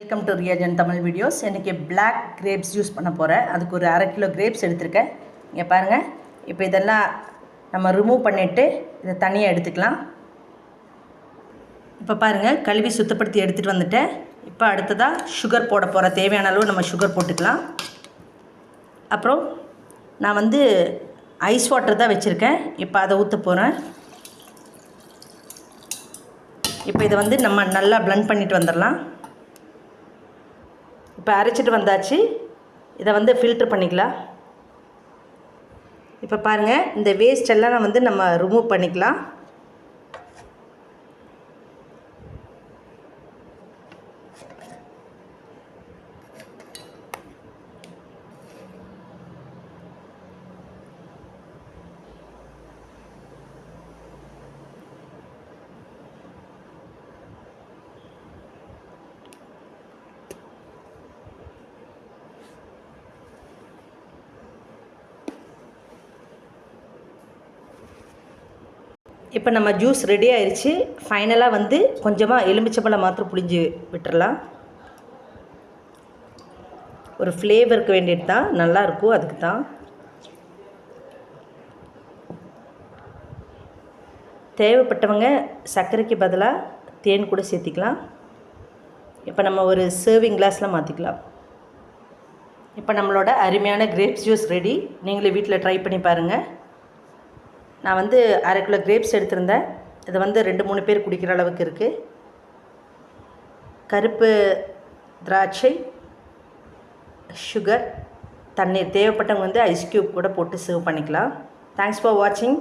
Welcome to Riyajan Tamil videos. இன்றைக்கி black grapes use பண்ண போகிறேன். அதுக்கு ஒரு 1/2 கிலோ கிரேப்ஸ் எடுத்திருக்கேன். இங்கே பாருங்கள். இப்போ இதெல்லாம் நம்ம ரிமூவ் பண்ணிவிட்டு இதை தனியாக எடுத்துக்கலாம். இப்போ பாருங்கள், கழுவி சுத்தப்படுத்தி எடுத்துகிட்டு வந்துட்டேன். இப்போ அடுத்ததாக சுகர் போட போகிற தேவையான அளவு நம்ம சுகர் போட்டுக்கலாம். அப்புறம் நான் ஐஸ் வாட்டர் தான் வச்சுருக்கேன். இப்போ அதை ஊற்ற போகிறேன். இப்போ இதை நம்ம நல்லா பிளெண்ட் பண்ணிட்டு வந்துடலாம். இப்போ அரைச்சிட்டு வந்தாச்சு. இதை ஃபில்ட்ரு பண்ணிக்கலாம். இப்போ பாருங்கள், இந்த வேஸ்ட் எல்லாம் நம்ம ரிமூவ் பண்ணிக்கலாம். இப்போ நம்ம ஜூஸ் ரெடி ஆயிடுச்சு. ஃபைனலாக கொஞ்சமாக எலுமிச்சம்பழம் மாத்திரம் புளிஞ்சு விட்டுறலாம். ஒரு ஃப்ளேவருக்கு வேண்டியது தான், நல்லாயிருக்கும். அதுக்கு தான் தேவைப்பட்டவங்க சர்க்கரைக்கு பதிலாக தேன் கூட சேர்த்திக்கலாம். இப்போ நம்ம ஒரு சர்விங் கிளாஸில் மாற்றிக்கலாம். இப்போ நம்மளோட அருமையான கிரேப்ஸ் ஜூஸ் ரெடி. நீங்களே வீட்டில் ட்ரை பண்ணி பாருங்கள். நான் 1/2 கிலோ கிரேப்ஸ் எடுத்திருந்தேன். இது 2-3 பேர் குடிக்கிற அளவுக்கு இருக்குது. கருப்பு திராட்சை, சுகர், தண்ணீர், தேவைப்பட்டவங்க ஐஸ் க்யூப் கூட போட்டு சர்வ் பண்ணிக்கலாம். தேங்க்ஸ் ஃபார் வாட்சிங்.